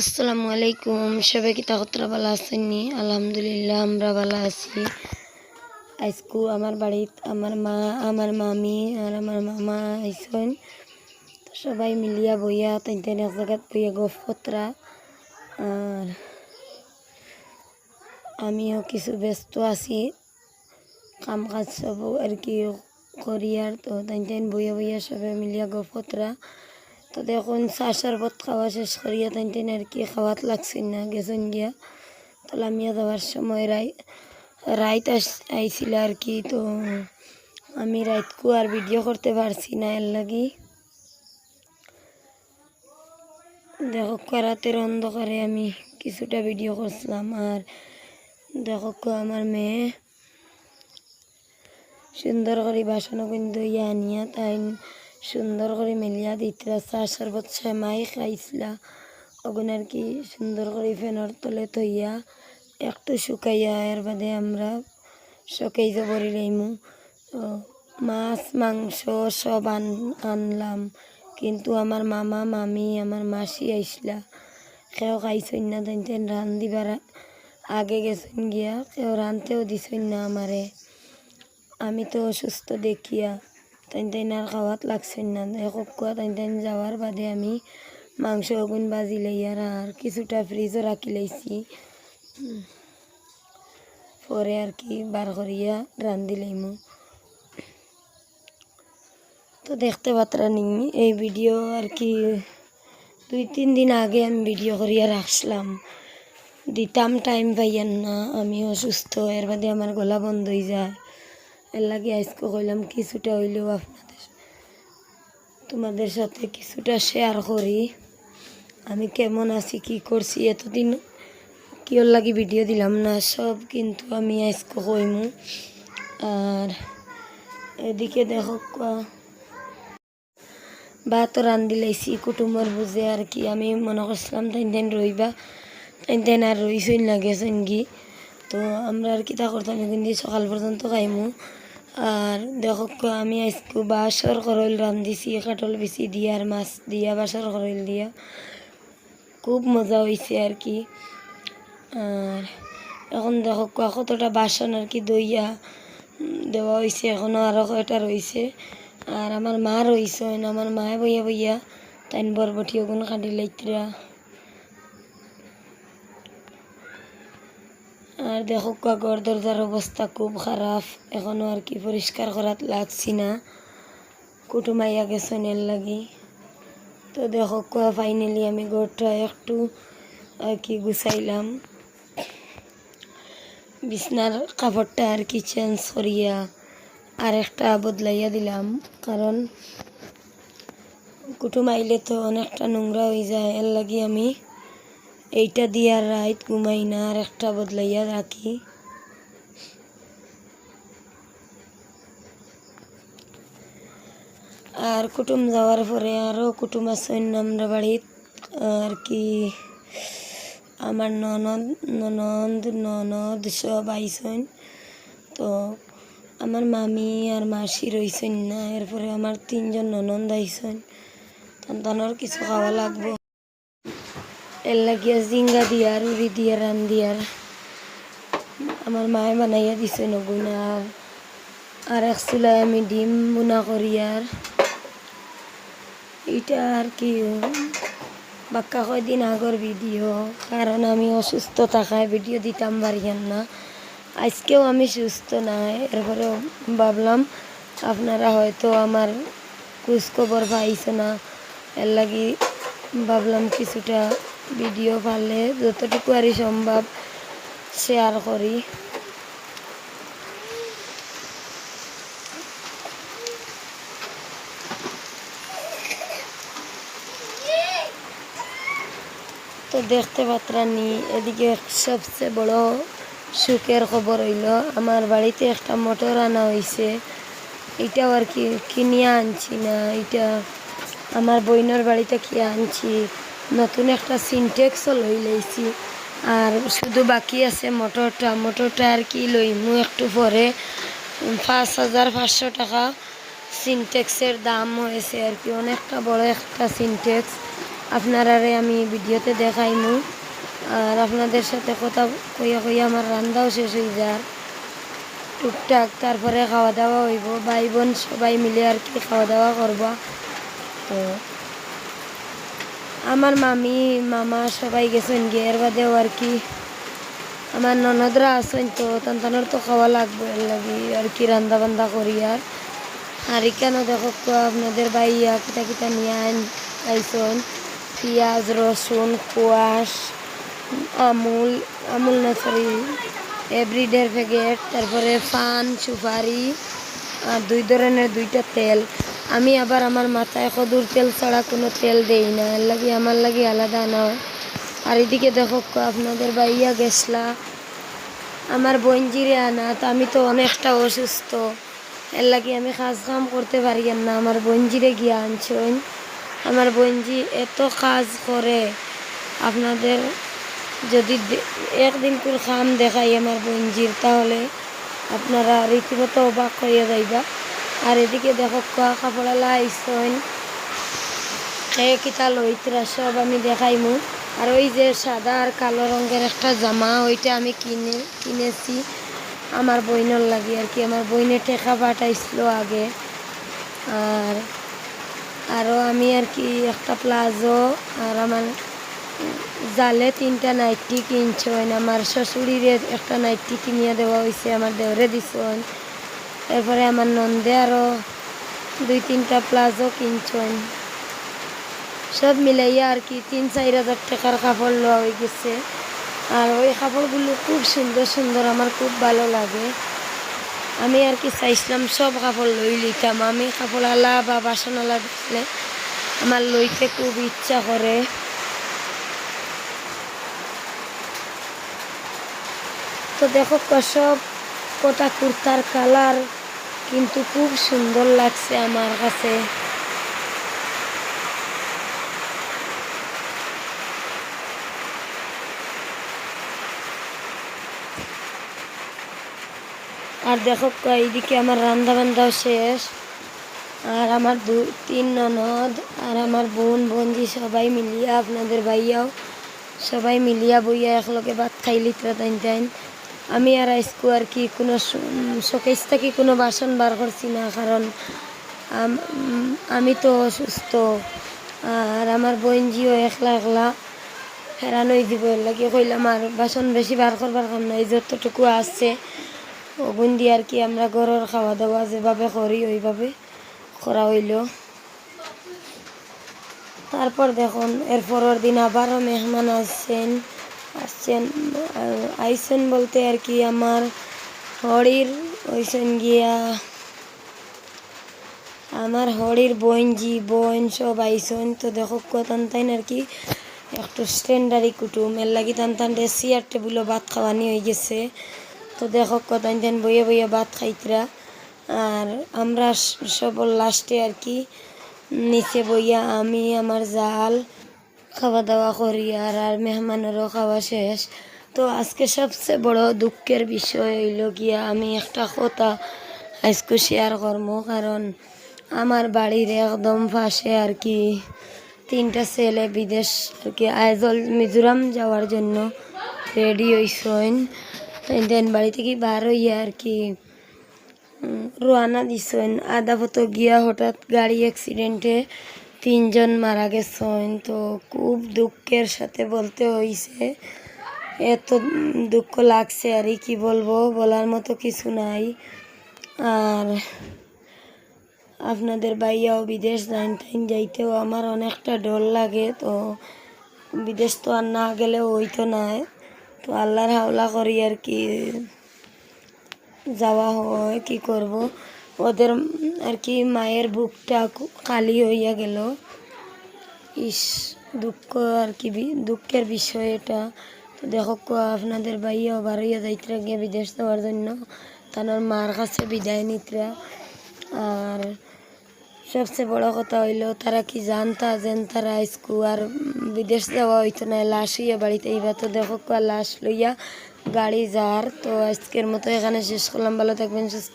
আসসালামু আলাইকুম। সবাই কি তাকতরা ভালো আছেননি? আলহামদুলিল্লাহ আমরা ভালো আছি। আজকু আমার বাড়িত আমার মা, আমার মামি আর আমার মামা আইসন। সবাই মিলিয়া বইয়া তাই এক জায়গাত বইয়া গপতরা। আর আমিও কিছু ব্যস্ত আছি, কাম কাজ সব আর কি করিয়ার। তো তাই বইয়া বইয়া সবাই মিলিয়া গপতরা। তো দেখুন চা শরবত খাওয়া শেষ করিয়া তাই আর কি খাওয়াত লাগছেন না, গেছেন গিয়া। তো লামিয়া যাওয়ার সময় রাইত আইছিল আর কি। তো আমি রাইতকু আর ভিডিও করতে পারছি না, এর লাগি দেখো রাতের অন্ধকারে আমি কিছুটা ভিডিও করছিলাম। আর দেখো আমার মেয়ে সুন্দর করে বাসন কিন্তু ইয়া আনিয়া তাই সুন্দর করে মেলিয়া দিতরা। চা শরবত সেমাই খাইছিলা ওগুন আর কি সুন্দর করে ফ্যানের তলে থইয়া একটু শুকাইয়া এর বাদে আমরা শোকেই জবরি লইমু। তো মাছ মাংস সব আনলাম, কিন্তু আমার মামা মামি আমার মাসি আইসলা, কেউ খাইছেন না। তাই রান দিবার আগে গেছেন গিয়া, কেউ রানতেও দিছেন না আমারে। আমি তো অসুস্থ দেখিয়া তাই আর খাওয়াত লাগছেন না। কুয়া তাই যাওয়ার বাদে আমি মাংস ওগুন বাজি লইয়ার আর কিছুটা ফ্রিজও রাখি লাইছি, পরে আর কি বার করিয়া রান্ধি লইমু। তো দেখতে পাত্রানি এই ভিডিও আর কি 2-3 দিন আগে আমি ভিডিও করিয়া রাখলাম, দিতাম টাইম পাইয়ান না, আমি অসুস্থ। এর বাদে আমার গলা বন্ধ হয়ে যায়, এর লাগে আজকে কইলাম কিছুটা হইলেও তোমাদের সাথে কিছুটা শেয়ার করি আমি কেমন আছি, কি করছি। এতদিন কিওর লাগি ভিডিও দিলাম না সব কিন্তু আমি আজকে কইমু। আর এদিকে দেখো ভাতও রান্ধি লাইছি কুটুম্বর বুঝে আর কি। আমি মনে করছিলাম তাই রইবা, তাই আর রইছইন না, গেছেন গি। তো আমরা আর কি তা করতাম কিন্তু সকাল পর্যন্ত খাইমু। আর দেখো আমি আজকে বাসর করইল রান্ধিছি, কাটল বেশি দিয়া আর মাছ দিয়া বাসর করইল দিয়া, খুব মজা হয়েছে আর কি। আর এখন দেখো কতটা বাসন আর কি দইয়া দেওয়া হয়েছে, এখনও আরও কয়টা রয়েছে। আর আমার মা রয়েছে, আমার মায়ে বইয়া বইয়া তাই বরবটি ওগুন কাটি লাইতরা। আর দেখো ঘর দরজার অবস্থা খুব খারাপ, এখনও আর কি পরিষ্কার করাত লাগছি না, কুটুমাইয়া গেছেন এর লাগি। তো দেখো ফাইনালি আমি ঘরটা একটু আর কি গুছাইলাম, বিছনার কাপড়টা আর কি চেঞ্জ করিয়া আর একটা বদলাইয়া দিলাম, কারণ কুটুম আইলে তো অনেকটা নোংরা হয়ে যায়। এর লাগি আমি এইটা দিয়ে আর রাত ঘুমাই না, আর একটা বদলাইয়া রাখি। আর কুটুম যাওয়ার পরে আরও কুটুম আসেন আমরা বাড়িত আর কি। আমার ননদ সব আইসেন। তো আমার মামি আর মাসি রইছেন না, এরপরে আমার 3 জন ননদ আইসেন, তানোর কিছু খাওয়া লাগবো। এর লাগিয়া জিঙ্গা দিয়ার উড়ি দিয়া রান দিয়ার আমার মায়ে বানাইয়া দিছে নগুন। আর এক চুলায় আমি ডিম বুনা করি। আর এটা আর কি বাক্কা কয়দিন আগর ভিডিও, কারণ আমি অসুস্থ থাকায় ভিডিও দিতাম পারিয়ান না। আজকেও আমি সুস্থ নাই, এরপরে ভাবলাম আপনারা হয়তো আমার খোঁজ খবর পাইছে না, এর লাগি ভাবলাম কিছুটা ভিডিও পারলে যতটুকু আর সম্ভব শেয়ার করি। তো দেখতে পাত্রানি এদিকে সবচেয়ে বড় সুখের খবর হইল আমার বাড়িতে একটা মোটর আনা হয়েছে। এটাও আর কি কিনিয়া আনছি না, এটা আমার বইনের বাড়িতে কি আনছি। নতুন একটা সিনটেক্সও লই লাইছি, আর শুধু বাকি আছে মোটরটা আর কি লইমু একটু পরে। 5,500 টাকা সিনটেক্সের দাম হয়েছে আর কি, অনেকটা বড় একটা সিনটেক্স। আপনারারে আমি ভিডিওতে দেখাইমু। আর আপনাদের সাথে কথা কইয়া কইয়া আমার রান্নাও শেষ হয়ে যায় টুকটাক। তারপরে খাওয়া দাওয়া হইব, ভাই বোন সবাই মিলে আর কি খাওয়া দাওয়া করবো। তো আমার মামি মামা সবাই গেছেন গিয়ে, এর বাদেও আর কি আমার ননদরা আছেন, তো তান্তানোর তো খাওয়া লাগবে, এর লাগি আর কি রান্না বান্না করি। আর এখানে দেখো আপনাদের বাইয়া কিতা কিতা নিয়ে আইসন, পেঁয়াজ রসুন কোয়াশ আমুল আমুল না সরি এভরিডের প্যাকেট, তারপরে পান সুপারি আর 2 ধরনের 2টা তেল। আমি আবার আমার মাথায় খদুর তেল ছাড়া কোনো তেল দেই না, এর লাগি আমার লাগি আলাদা নয়। আর এদিকে দেখো আপনাদের বাইয়া গেছলা আমার বঞ্জিরে আনা, তো আমি তো অনেকটা অসুস্থ, এর লাগি আমি কাজ কাম করতে পারি না। আমার বঞ্জিরে গিয়ে আনছেন, আমার বঞ্জি এত কাজ করে, আপনাদের যদি একদিন করে খাম দেখাই আমার বঞ্জির, তাহলে আপনারা রীতিমতো অবাক হয়ে যাইবা। আর এদিকে দেখো কাপড়ালা আইসন কিতা লইতরা সব আমি দেখাইমু। আর ওই যে সাদা আর কালো রঙের একটা জামা, ওইটা আমি কিনেছি আমার বইনের লাগে আর কি, আমার বইনে টেকা পাঠাইছিল আগে। আর আরও আমি আর কি একটা প্লাজো আর আমার জালে 3টা নাইটি কিনছেন, আমার শ্বশুরির একটা নাইটি কিনিয়ে দেওয়া হয়েছে, আমার দেওরে দিছেন। এরপরে আমার নন্দে আরও 2-3টা প্লাজো কিনছেন, সব মিলাইয়া আর কি 3-4 হাজার টাকার কাপড় লওয়া হয়ে গেছে। আর ওই কাপড়গুলো খুব সুন্দর সুন্দর, আমার খুব ভালো লাগে। আমি আর কি চাইছিলাম সব কাপড় লই লিতাম, আমি কাপড়ওয়ালা বা বাসনওয়ালা দেখলে আমার লইতে খুব ইচ্ছা করে। তো দেখো সব কটা কুর্তার কালার কিন্তু খুব সুন্দর লাগছে আমার কাছে। আর দেখো এইদিকে আমার রান্না বান্ধাও শেষ, আর আমার 2-3 ননদ আর আমার বোন বোনজি সবাই মিলিয়া, আপনাদের ভাইয়াও সবাই মিলিয়া বইয়া একলগে ভাত খাইলি টাইন। আমি আর আজকে আর কি কোনো শোকেস থেকে কোনো বাসন বার করছি না, কারণ আমি তো অসুস্থ। আর আমার বোনজিও একলা একলা হেরানোই দিব, এর লাগে কইলাম আর বাসন বেশি বার করবার কাম নাই, যতটুকু আছে ওগুন দিয়ে আর কি আমরা ঘরের খাওয়া দাওয়া যেভাবে করি ওইভাবে করা হইল। তারপর দেখুন এরপরের দিন আবারও মেহমান আইসেন বলতে আর কি আমার হরির ওইসেন গিয়া আমার হরির বোনজি বোন সব আইসন। তো দেখো তান আর কি একটু স্ট্যান্ডারি কুটুম, এর লাগি তান চেয়ার টেবিলও ভাত খাওয়ানি হয়ে গেছে। তো দেখো তান বইয়ে বইয়ে ভাত খাইতরা, আর আমরা সব লাস্টে আর কি নিচে বইয়া আমি আমার জাল খাওয়া দাওয়া করি, আর মেহমানেরও খাওয়া শেষ। তো আজকে সবচেয়ে বড় দুঃখের বিষয় হইল গিয়া আমি একটা কথা আজকে শেয়ার করবো, কারণ আমার বাড়ির একদম পাশে আর কি 3টা ছেলে বিদেশ আর কি আইজল মিজোরাম যাওয়ার জন্য রেডি হইছেন। দেন বাড়ি থেকে বার হইয়া আর কি রোয়ানা দিছেন, আধা পথ গিয়া হঠাৎ গাড়ি অ্যাক্সিডেন্টে 3 জন মারা গেছেন। তো খুব দুঃখের সাথে বলতে হইছে, এত দুঃখ লাগছে আর কি বলবো, বলার মতো কিছু নাই। আর আপনাদের ভাইয়াও বিদেশ যাইতেও আমার অনেকটা ডর লাগে, তো বিদেশ তো আর না গেলেও হইতো না, তো আল্লাহর হাওলা করি আর কি যাওয়া হয়। কি করব, ওদের আর কি মায়ের বুকটা খালি হইয়া গেল। দুঃখ আর কি দুঃখের বিষয় এটা। তো দেখো আপনাদের ভাইয়াও বার হইয়া যাইতরা গিয়ে বিদেশ যাওয়ার জন্য, তার মার কাছে বিদায় নিতরা। আর সবচেয়ে বড় কথা হইল তারা কি জানতা তারা আজকু আর বিদেশ যাওয়া হইতো না, লাশ হইয়া বাড়িতে এইবার। তো দেখো লাশ লইয়া গাড়ি যার। তো আজকের মতো এখানে শেষ করলাম, ভালো থাকবেন সুস্থ।